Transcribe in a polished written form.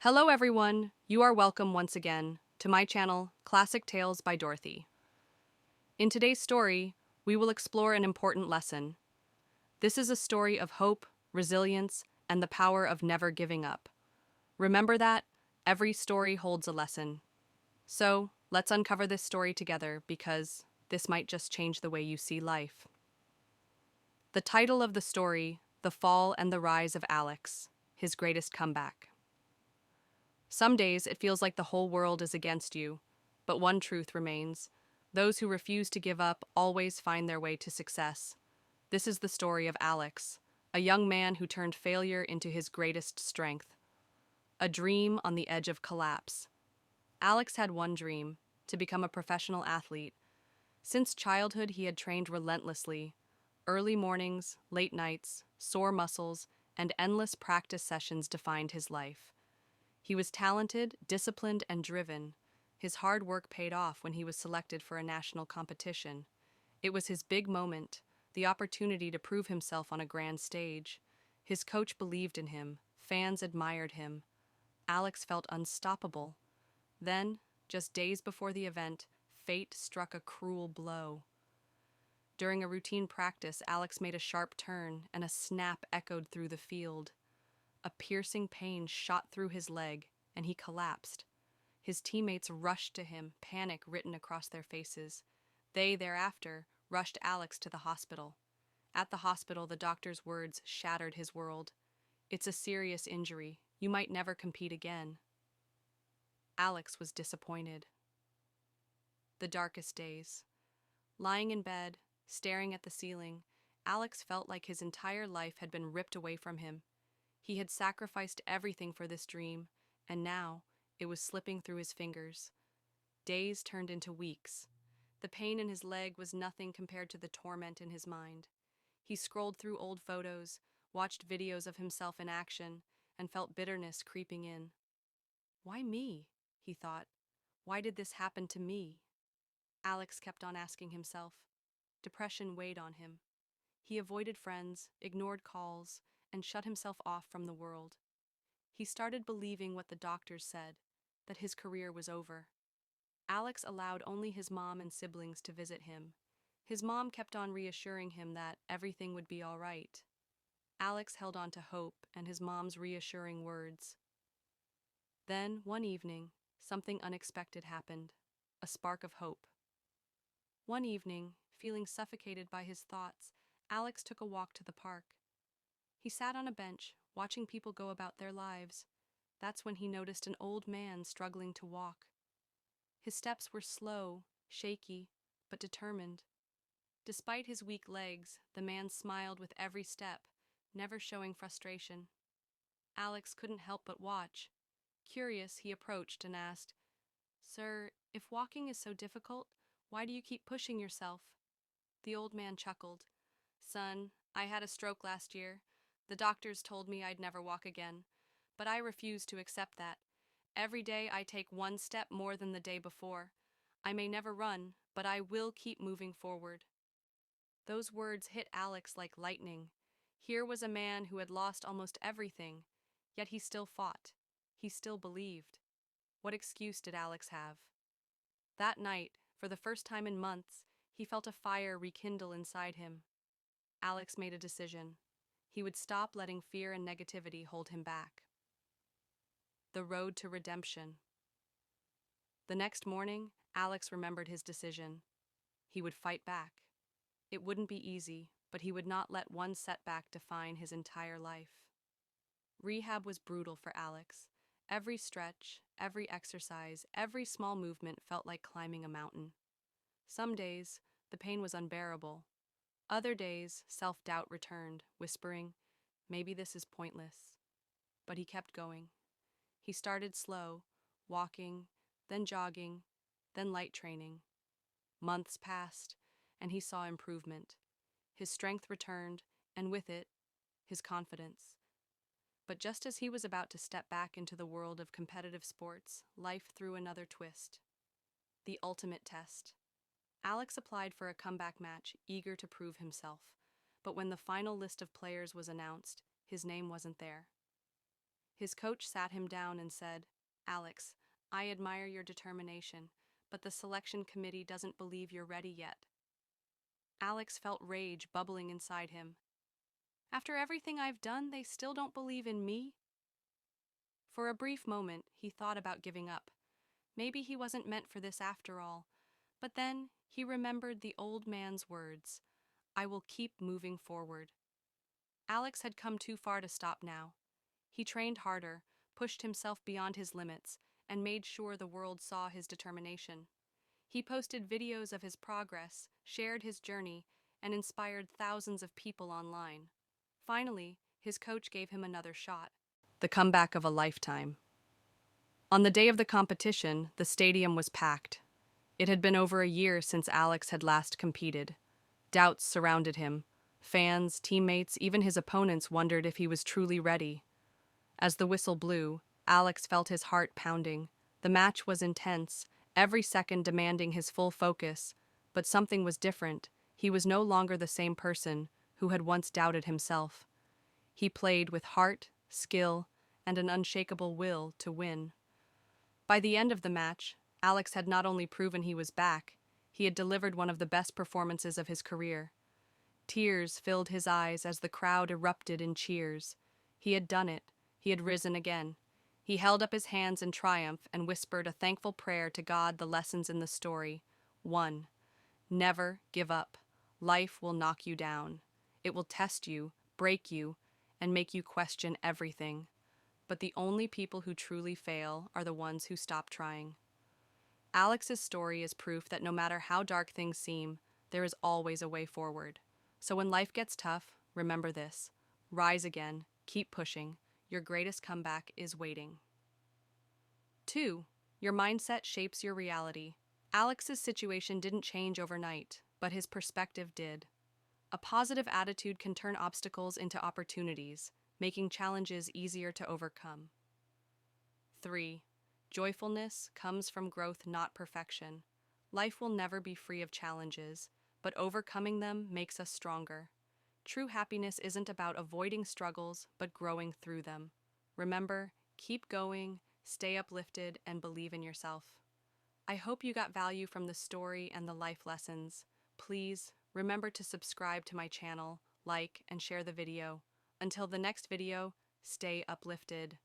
Hello everyone, you are welcome once again to my channel, Classic Tales by Dorothy. In today's story, we will explore an important lesson. This is a story of hope, resilience, and the power of never giving up. Remember that every story holds a lesson. So, let's uncover this story together because this might just change the way you see life. The title of the story, The Fall and the Rise of Alex, His Greatest Comeback. Some days it feels like the whole world is against you, but one truth remains. Those who refuse to give up always find their way to success. This is the story of Alex, a young man who turned failure into his greatest strength. A dream on the edge of collapse. Alex had one dream, to become a professional athlete. Since childhood, he had trained relentlessly. Early mornings, late nights, sore muscles, and endless practice sessions defined his life. He was talented, disciplined, and driven. His hard work paid off when he was selected for a national competition. It was his big moment, the opportunity to prove himself on a grand stage. His coach believed in him, fans admired him. Alex felt unstoppable. Then, just days before the event, fate struck a cruel blow. During a routine practice, Alex made a sharp turn, and a snap echoed through the field. A piercing pain shot through his leg, and he collapsed. His teammates rushed to him, panic written across their faces. They, thereafter, rushed Alex to the hospital. At the hospital, the doctor's words shattered his world. "It's a serious injury. You might never compete again." Alex was disappointed. The darkest days. Lying in bed, staring at the ceiling, Alex felt like his entire life had been ripped away from him. He had sacrificed everything for this dream, and now it was slipping through his fingers. Days turned into weeks. The pain in his leg was nothing compared to the torment in his mind. He scrolled through old photos, watched videos of himself in action, and felt bitterness creeping in. "Why me?" he thought. "Why did this happen to me?" Alex kept on asking himself. Depression weighed on him. He avoided friends, ignored calls, and shut himself off from the world. He started believing what the doctors said, that his career was over. Alex allowed only his mom and siblings to visit him. His mom kept on reassuring him that everything would be all right. Alex held on to hope and his mom's reassuring words. Then, one evening, something unexpected happened, a spark of hope. One evening, feeling suffocated by his thoughts, Alex took a walk to the park. He sat on a bench, watching people go about their lives. That's when he noticed an old man struggling to walk. His steps were slow, shaky, but determined. Despite his weak legs, the man smiled with every step, never showing frustration. Alex couldn't help but watch. Curious, he approached and asked, "Sir, if walking is so difficult, why do you keep pushing yourself?" The old man chuckled. "Son, I had a stroke last year. The doctors told me I'd never walk again, but I refuse to accept that. Every day I take one step more than the day before. I may never run, but I will keep moving forward." Those words hit Alex like lightning. Here was a man who had lost almost everything, yet he still fought. He still believed. What excuse did Alex have? That night, for the first time in months, he felt a fire rekindle inside him. Alex made a decision. He would stop letting fear and negativity hold him back. The road to redemption. The next morning, Alex remembered his decision. He would fight back. It wouldn't be easy, but he would not let one setback define his entire life. Rehab was brutal for Alex. Every stretch, every exercise, every small movement felt like climbing a mountain. Some days, the pain was unbearable. Other days, self-doubt returned, whispering, "Maybe this is pointless." But he kept going. He started slow, walking, then jogging, then light training. Months passed, and he saw improvement. His strength returned, and with it, his confidence. But just as he was about to step back into the world of competitive sports, life threw another twist. The ultimate test. Alex applied for a comeback match, eager to prove himself. But when the final list of players was announced, his name wasn't there. His coach sat him down and said, "Alex, I admire your determination, but the selection committee doesn't believe you're ready yet." Alex felt rage bubbling inside him. After everything I've done, they still don't believe in me? For a brief moment, he thought about giving up. Maybe he wasn't meant for this after all. But then he remembered the old man's words, "I will keep moving forward." Alex had come too far to stop now. He trained harder, pushed himself beyond his limits, and made sure the world saw his determination. He posted videos of his progress, shared his journey, and inspired thousands of people online. Finally, his coach gave him another shot. The comeback of a lifetime. On the day of the competition, the stadium was packed. It had been over a year since Alex had last competed. Doubts surrounded him. Fans, teammates, even his opponents wondered if he was truly ready. As the whistle blew, Alex felt his heart pounding. The match was intense, every second demanding his full focus. But something was different. He was no longer the same person who had once doubted himself. He played with heart, skill, and an unshakable will to win. By the end of the match, Alex had not only proven he was back, he had delivered one of the best performances of his career. Tears filled his eyes as the crowd erupted in cheers. He had done it. He had risen again. He held up his hands in triumph and whispered a thankful prayer to God. The lessons in the story. 1. Never give up. Life will knock you down. It will test you, break you, and make you question everything. But the only people who truly fail are the ones who stop trying. Alex's story is proof that no matter how dark things seem, there is always a way forward. So when life gets tough, remember this. Rise again, keep pushing. Your greatest comeback is waiting. 2. Your mindset shapes your reality. Alex's situation didn't change overnight, but his perspective did. A positive attitude can turn obstacles into opportunities, making challenges easier to overcome. 3. Joyfulness comes from growth, not perfection. Life will never be free of challenges, but overcoming them makes us stronger. True happiness isn't about avoiding struggles, but growing through them. Remember, keep going, stay uplifted, and believe in yourself. I hope you got value from the story and the life lessons. Please remember to subscribe to my channel, like, and share the video. Until the next video, stay uplifted.